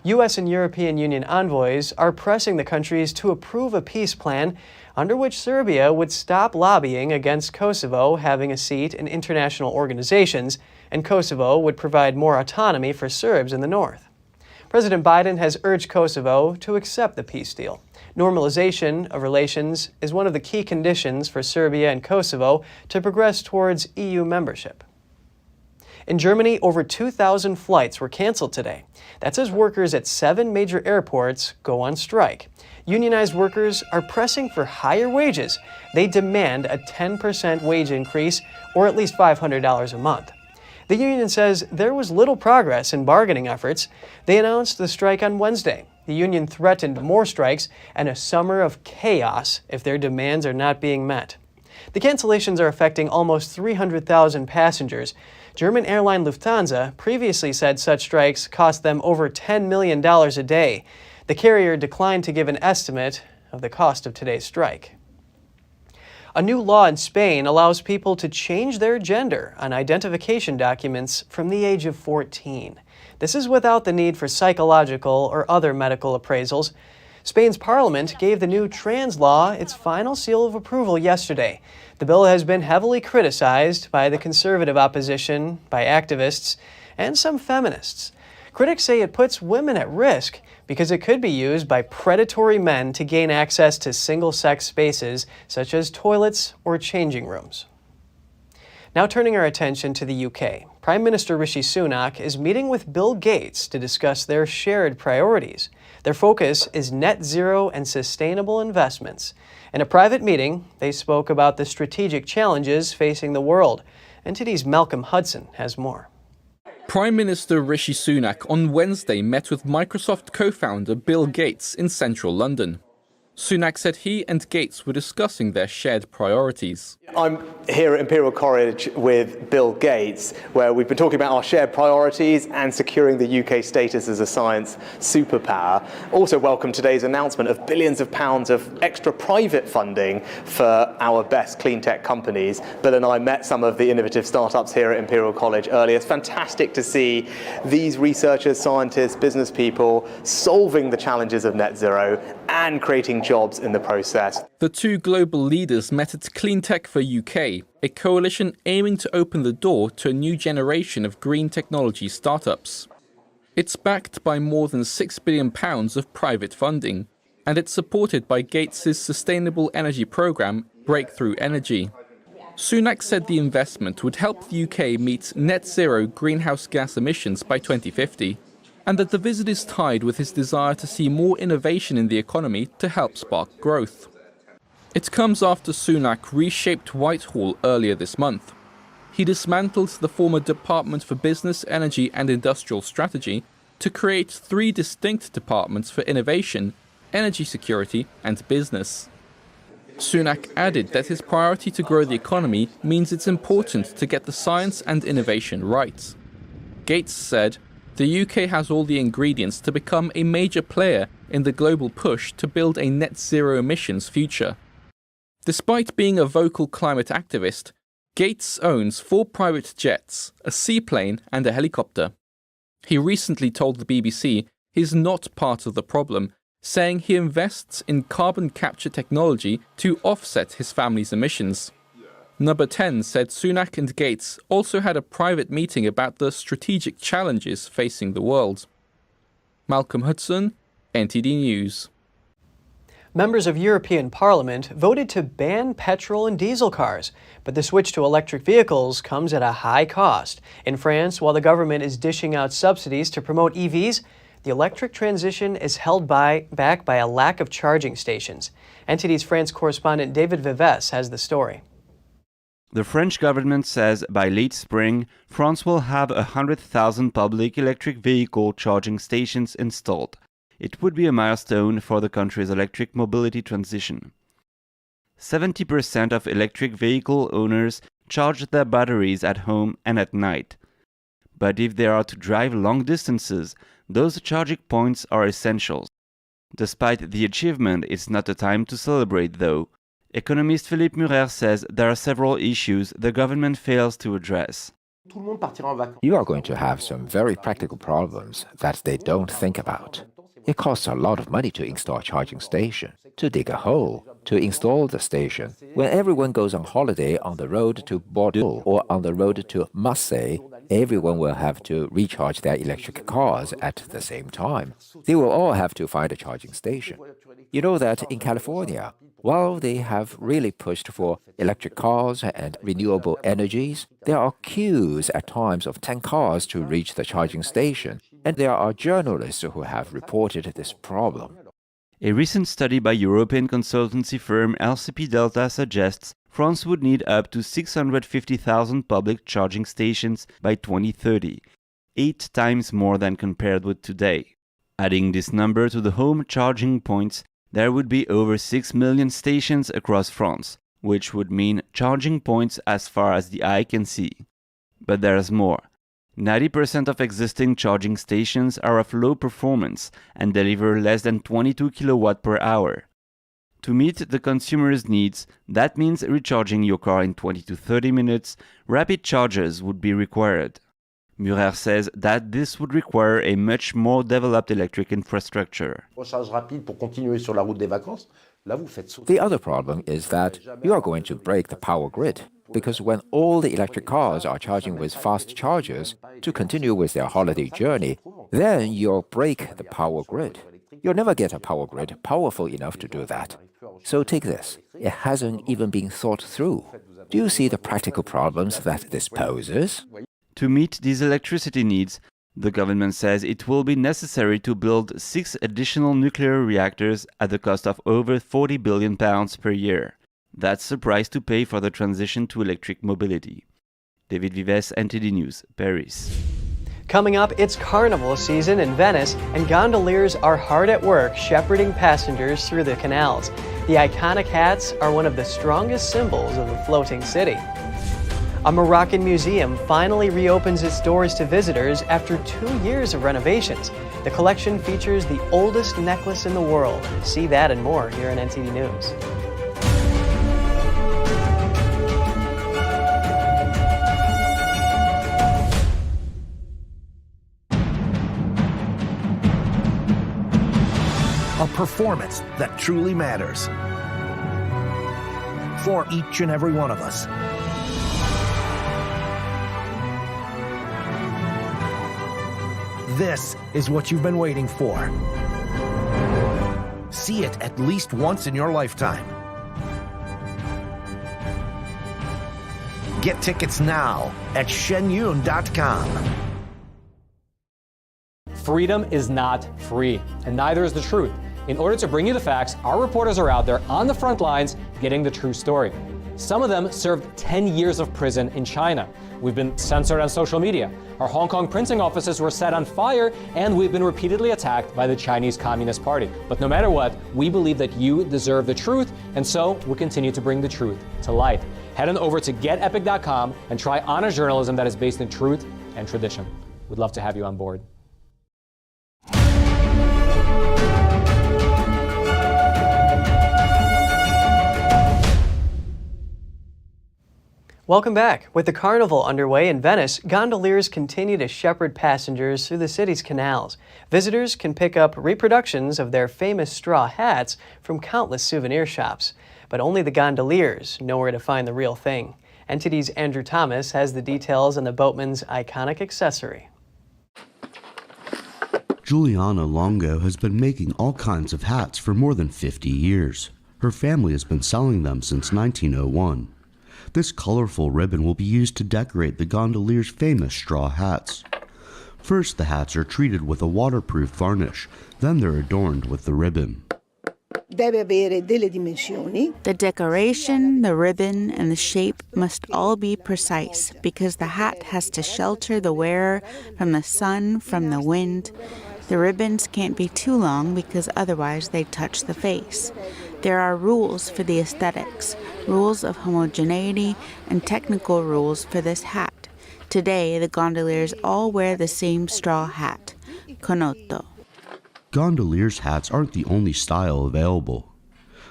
U.S. and European Union envoys are pressing the countries to approve a peace plan under which Serbia would stop lobbying against Kosovo having a seat in international organizations, and Kosovo would provide more autonomy for Serbs in the north. President Biden has urged Kosovo to accept the peace deal. Normalization of relations is one of the key conditions for Serbia and Kosovo to progress towards EU membership. In Germany, over 2,000 flights were canceled today. That's as workers at 7 major airports go on strike. Unionized workers are pressing for higher wages. They demand a 10% wage increase, or at least $500 a month. The union says there was little progress in bargaining efforts. They announced the strike on Wednesday. The union threatened more strikes and a summer of chaos if their demands are not being met. The cancellations are affecting almost 300,000 passengers. German airline Lufthansa previously said such strikes cost them over $10 million a day. The carrier declined to give an estimate of the cost of today's strike. A new law in Spain allows people to change their gender on identification documents from the age of 14. This is without the need for psychological or other medical appraisals. Spain's parliament gave the new trans law its final seal of approval yesterday. The bill has been heavily criticized by the conservative opposition, by activists, and some feminists. Critics say it puts women at risk because it could be used by predatory men to gain access to single-sex spaces such as toilets or changing rooms. Now turning our attention to the UK. Prime Minister Rishi Sunak is meeting with Bill Gates to discuss their shared priorities. Their focus is net zero and sustainable investments. In a private meeting, they spoke about the strategic challenges facing the world. NTD's Malcolm Hudson has more. Prime Minister Rishi Sunak on Wednesday met with Microsoft co-founder Bill Gates in central London. Sunak said he and Gates were discussing their shared priorities. I'm here at Imperial College with Bill Gates, where we've been talking about our shared priorities and securing the UK status as a science superpower. Also welcome today's announcement of billions of pounds of extra private funding for our best clean tech companies. Bill and I met some of the innovative startups here at Imperial College earlier. It's fantastic to see these researchers, scientists, business people solving the challenges of net zero and creating jobs in the process. The two global leaders met at Clean Tech for UK, a coalition aiming to open the door to a new generation of green technology startups. It's backed by more than £6 billion of private funding, and it's supported by Gates' sustainable energy programme, Breakthrough Energy. Sunak said the investment would help the UK meet net zero greenhouse gas emissions by 2050, and that the visit is tied with his desire to see more innovation in the economy to help spark growth. It comes after Sunak reshaped Whitehall earlier this month. He dismantled the former Department for Business, Energy and Industrial Strategy to create 3 distinct departments for innovation, energy security and business. Sunak added that his priority to grow the economy means it's important to get the science and innovation right. Gates said, "The UK has all the ingredients to become a major player in the global push to build a net zero emissions future." Despite being a vocal climate activist, Gates owns 4 private jets, a seaplane and a helicopter. He recently told the BBC he's not part of the problem, saying he invests in carbon capture technology to offset his family's emissions. Number 10 said Sunak and Gates also had a private meeting about the strategic challenges facing the world. Malcolm Hudson, NTD News. Members of European Parliament voted to ban petrol and diesel cars, but the switch to electric vehicles comes at a high cost. In France, while the government is dishing out subsidies to promote EVs, the electric transition is held back by a lack of charging stations. NTD's France correspondent David Vives has the story. The French government says by late spring, France will have 100,000 public electric vehicle charging stations installed. It would be a milestone for the country's electric mobility transition. 70% of electric vehicle owners charge their batteries at home and at night. But if they are to drive long distances, those charging points are essential. Despite the achievement, it's not a time to celebrate though. Economist Philippe Murer says there are several issues the government fails to address. You are going to have some very practical problems that they don't think about. It costs a lot of money to install a charging station, to dig a hole, to install the station. When everyone goes on holiday on the road to Bordeaux or on the road to Marseille, everyone will have to recharge their electric cars at the same time. They will all have to find a charging station. You know that in California, while they have really pushed for electric cars and renewable energies, there are queues at times of 10 cars to reach the charging station, and there are journalists who have reported this problem. A recent study by European consultancy firm LCP Delta suggests France would need up to 650,000 public charging stations by 2030, 8 times more than compared with today. Adding this number to the home charging points, there would be over 6 million stations across France, which would mean charging points as far as the eye can see. But there's more. 90% of existing charging stations are of low performance and deliver less than 22 kW per hour. To meet the consumer's needs, that means recharging your car in 20 to 30 minutes, rapid chargers would be required. Murer says that this would require a much more developed electric infrastructure. The other problem is that you are going to break the power grid, because when all the electric cars are charging with fast chargers to continue with their holiday journey, then you'll break the power grid. You'll never get a power grid powerful enough to do that. So take this. It hasn't even been thought through. Do you see the practical problems that this poses? To meet these electricity needs, The government says it will be necessary to build 6 additional nuclear reactors at the cost of over £40 billion per year. That's the price to pay for the transition to electric mobility. David Vives, NTD News, Paris. Coming up, it's carnival season in Venice, and gondoliers are hard at work shepherding passengers through the canals. The iconic hats are one of the strongest symbols of the floating city. A Moroccan museum finally reopens its doors to visitors after 2 years of renovations. The collection features the oldest necklace in the world. See that and more here on NTD News. A performance that truly matters for each and every one of us. This is what you've been waiting for. See it at least once in your lifetime. Get tickets now at shenyun.com. Freedom is not free, and neither is the truth. In order to bring you the facts, our reporters are out there on the front lines getting the true story. Some of them served 10 years of prison in China. We've been censored on social media. Our Hong Kong printing offices were set on fire, and we've been repeatedly attacked by the Chinese Communist Party. But no matter what, we believe that you deserve the truth, and so we'll continue to bring the truth to light. Head on over to getepic.com and try honest journalism that is based in truth and tradition. We'd love to have you on board. Welcome back. With the carnival underway in Venice, gondoliers continue to shepherd passengers through the city's canals. Visitors can pick up reproductions of their famous straw hats from countless souvenir shops. But only the gondoliers know where to find the real thing. NTD's Andrew Thomas has the details on the boatman's iconic accessory. Juliana Longo has been making all kinds of hats for more than 50 years. Her family has been selling them since 1901. This colorful ribbon will be used to decorate the gondolier's famous straw hats. First, the hats are treated with a waterproof varnish, then they're adorned with the ribbon. The decoration, the ribbon, and the shape must all be precise because the hat has to shelter the wearer from the sun, from the wind. The ribbons can't be too long because otherwise they touch the face. There are rules for the aesthetics, rules of homogeneity, and technical rules for this hat. Today, the gondoliers all wear the same straw hat, Konotto. Gondoliers' hats aren't the only style available.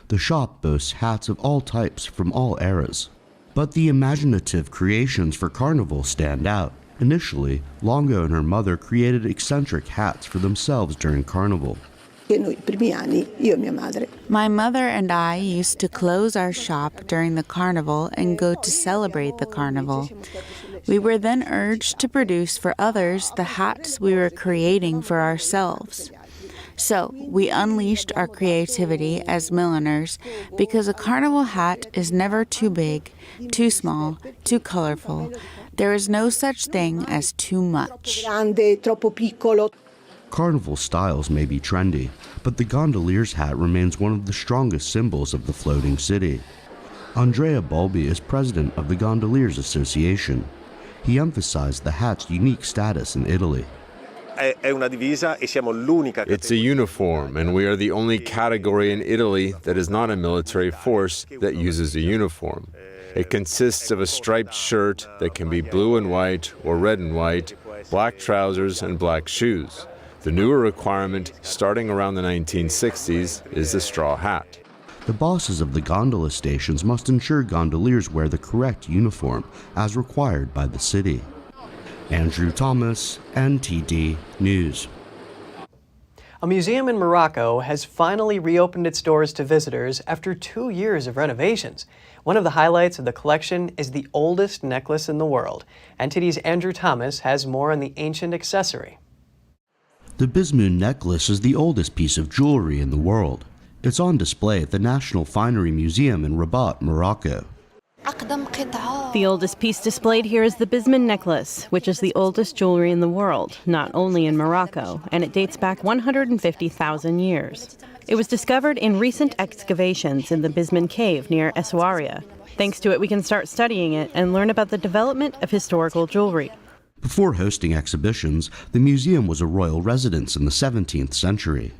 The shop boasts hats of all types from all eras. But the imaginative creations for Carnival stand out. Initially, Longo and her mother created eccentric hats for themselves during Carnival. My mother and I used to close our shop during the carnival and go to celebrate the carnival. We were then urged to produce for others the hats we were creating for ourselves. So we unleashed our creativity as milliners because a carnival hat is never too big, too small, too colorful. There is no such thing as too much. Carnival styles may be trendy, but the gondolier's hat remains one of the strongest symbols of the floating city. Andrea Balbi is president of the Gondoliers Association. He emphasized the hat's unique status in Italy. It's a uniform, and we are the only category in Italy that is not a military force that uses a uniform. It consists of a striped shirt that can be blue and white or red and white, black trousers, and black shoes. The newer requirement, starting around the 1960s, is the straw hat. The bosses of the gondola stations must ensure gondoliers wear the correct uniform as required by the city. Andrew Thomas, NTD News. A museum in Morocco has finally reopened its doors to visitors after 2 years of renovations. One of the highlights of the collection is the oldest necklace in the world. NTD's Andrew Thomas has more on the ancient accessory. The Bismuth necklace is the oldest piece of jewelry in the world. It's on display at the National Finery Museum in Rabat, Morocco. The oldest piece displayed here is the Bisman necklace, which is the oldest jewelry in the world, not only in Morocco, and it dates back 150,000 years. It was discovered in recent excavations in the Bisman cave near Essaouira. Thanks to it, we can start studying it and learn about the development of historical jewelry. Before hosting exhibitions, the museum was a royal residence in the 17th century.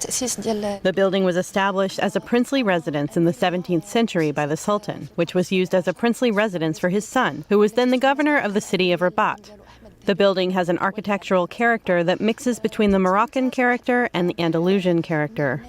The building was established as a princely residence in the 17th century by the Sultan, which was used as a princely residence for his son, who was then the governor of the city of Rabat. The building has an architectural character that mixes between the Moroccan character and the Andalusian character.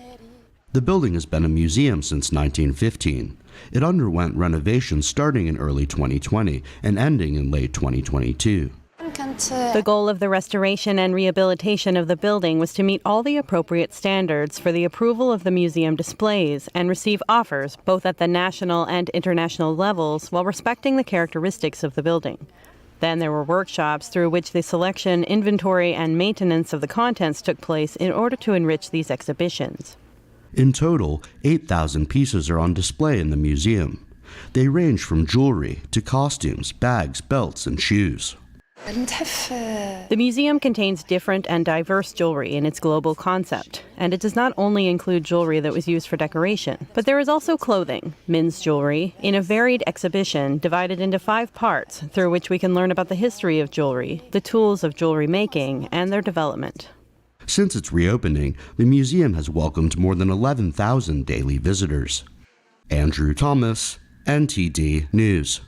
The building has been a museum since 1915. It underwent renovations starting in early 2020 and ending in late 2022. The goal of the restoration and rehabilitation of the building was to meet all the appropriate standards for the approval of the museum displays and receive offers both at the national and international levels while respecting the characteristics of the building. Then there were workshops through which the selection, inventory, and maintenance of the contents took place in order to enrich these exhibitions. In total, 8,000 pieces are on display in the museum. They range from jewelry to costumes, bags, belts, and shoes. The museum contains different and diverse jewelry in its global concept, and it does not only include jewelry that was used for decoration, but there is also clothing, men's jewelry, in a varied exhibition divided into 5 parts through which we can learn about the history of jewelry, the tools of jewelry making, and their development. Since its reopening, the museum has welcomed more than 11,000 daily visitors. Andrew Thomas, NTD News.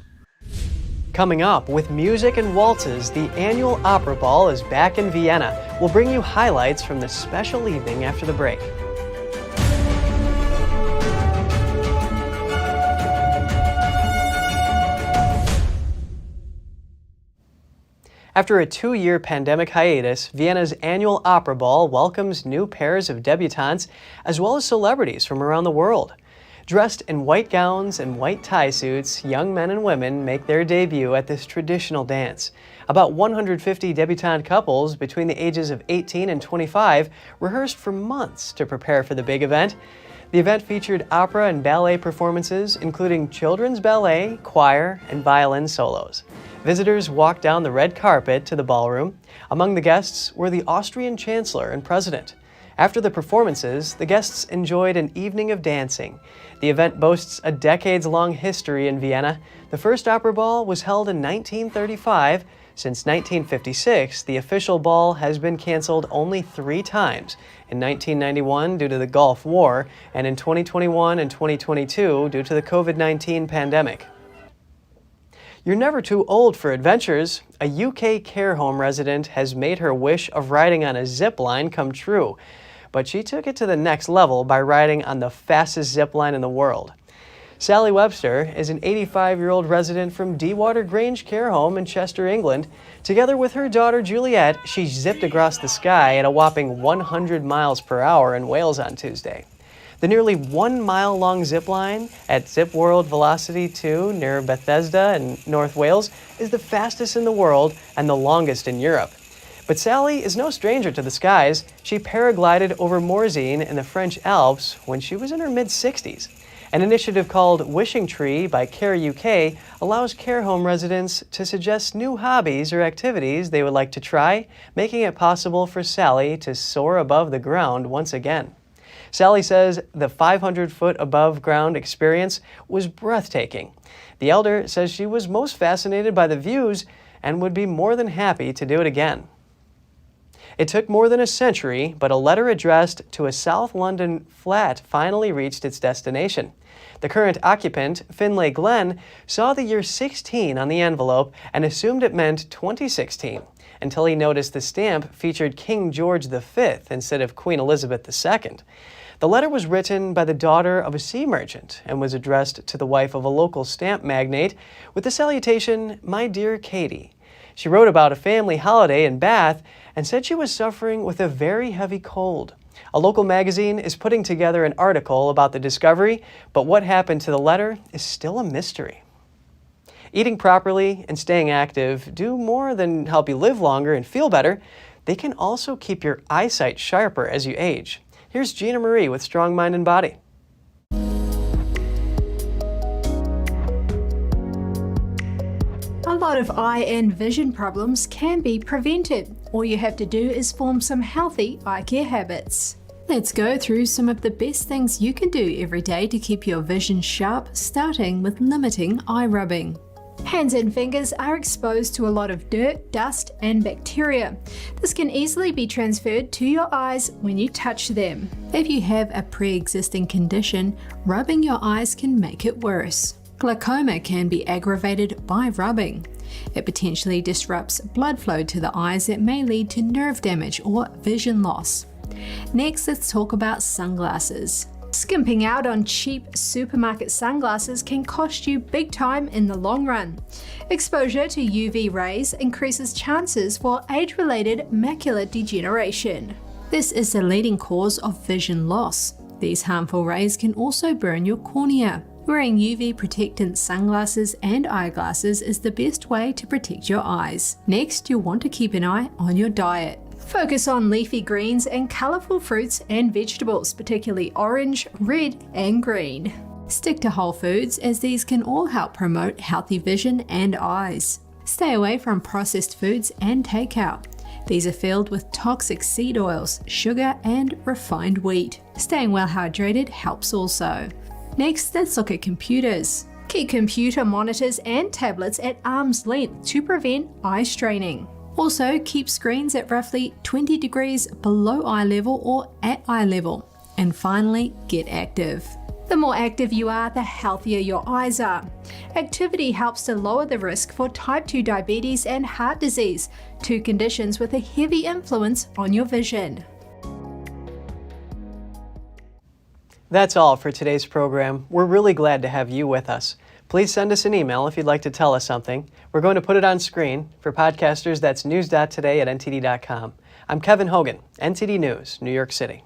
Coming up, with music and waltzes, the annual Opera Ball is back in Vienna. We'll bring you highlights from this special evening after the break. After a 2-year pandemic hiatus, Vienna's annual Opera Ball welcomes new pairs of debutantes as well as celebrities from around the world. Dressed in white gowns and white tie suits, young men and women make their debut at this traditional dance. About 150 debutante couples between the ages of 18 and 25 rehearsed for months to prepare for the big event. The event featured opera and ballet performances, including children's ballet, choir, and violin solos. Visitors walked down the red carpet to the ballroom. Among the guests were the Austrian Chancellor and President. After the performances, the guests enjoyed an evening of dancing. The event boasts a decades-long history in Vienna. The first opera ball was held in 1935. Since 1956, the official ball has been canceled only 3 times. In 1991 due to the Gulf War, and in 2021 and 2022 due to the COVID-19 pandemic. You're never too old for adventures. A UK care home resident has made her wish of riding on a zip line come true. But she took it to the next level by riding on the fastest zip line in the world. Sally Webster is an 85-year-old resident from Dewater Grange Care Home in Chester, England. Together with her daughter Juliet, she zipped across the sky at a whopping 100 miles per hour in Wales on Tuesday. The nearly 1-mile-long zip line at Zip World Velocity 2 near Bethesda in North Wales is the fastest in the world and the longest in Europe. But Sally is no stranger to the skies. She paraglided over Morzine in the French Alps when she was in her mid-60s. An initiative called Wishing Tree by Care UK allows care home residents to suggest new hobbies or activities they would like to try, making it possible for Sally to soar above the ground once again. Sally says the 500-foot above ground experience was breathtaking. The elder says she was most fascinated by the views and would be more than happy to do it again. It took more than a century, but a letter addressed to a South London flat finally reached its destination. The current occupant, Finlay Glenn, saw the year 16 on the envelope and assumed it meant 2016, until he noticed the stamp featured King George V instead of Queen Elizabeth II. The letter was written by the daughter of a sea merchant and was addressed to the wife of a local stamp magnate with the salutation, "My dear Katie." She wrote about a family holiday in Bath and said she was suffering with a very heavy cold. A local magazine is putting together an article about the discovery, but what happened to the letter is still a mystery. Eating properly and staying active do more than help you live longer and feel better. They can also keep your eyesight sharper as you age. Here's Gina Marie with Strong Mind and Body. lot of eye and vision problems can be prevented. All you have to do is form some healthy eye care habits. Let's go through some of the best things you can do every day to keep your vision sharp, starting with limiting eye rubbing. Hands and fingers are exposed to a lot of dirt, dust, and bacteria. This can easily be transferred to your eyes when you touch them. If you have a pre-existing condition, rubbing your eyes can make it worse. Glaucoma can be aggravated by rubbing. It potentially disrupts blood flow to the eyes that may lead to nerve damage or vision loss. Next, let's talk about sunglasses. Skimping out on cheap supermarket sunglasses can cost you big time in the long run. Exposure to UV rays increases chances for age-related macular degeneration. This is the leading cause of vision loss. These harmful rays can also burn your cornea. Wearing UV protectant sunglasses and eyeglasses is the best way to protect your eyes. Next, you'll want to keep an eye on your diet. Focus on leafy greens and colourful fruits and vegetables, particularly orange, red, and green. Stick to whole foods, as these can all help promote healthy vision and eyes. Stay away from processed foods and takeout. These are filled with toxic seed oils, sugar, and refined wheat. Staying well hydrated helps also. Next, let's look at computers. Keep computer monitors and tablets at arm's length to prevent eye straining. Also, keep screens at roughly 20 degrees below eye level or at eye level. And finally, get active. The more active you are, the healthier your eyes are. Activity helps to lower the risk for type 2 diabetes and heart disease, two conditions with a heavy influence on your vision. That's all for today's program. We're really glad to have you with us. Please send us an email if you'd like to tell us something. We're going to put it on screen. For podcasters, that's news.today@ntd.com. I'm Kevin Hogan, NTD News, New York City.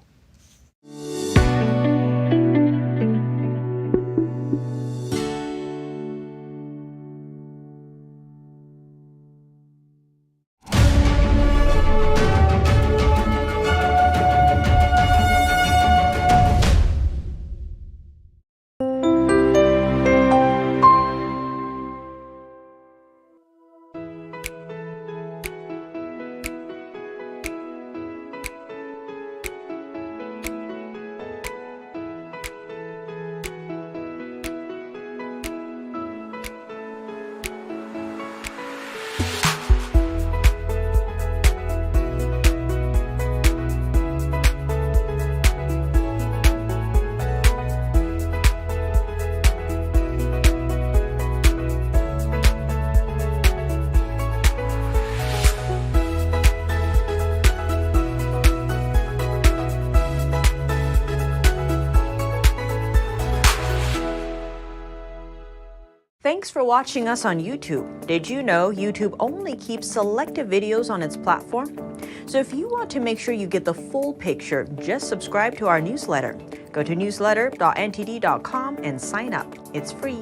Thanks for watching us on YouTube. Did you know YouTube only keeps selective videos on its platform? So if you want to make sure you get the full picture, just subscribe to our newsletter. Go to newsletter.ntd.com and sign up. It's free.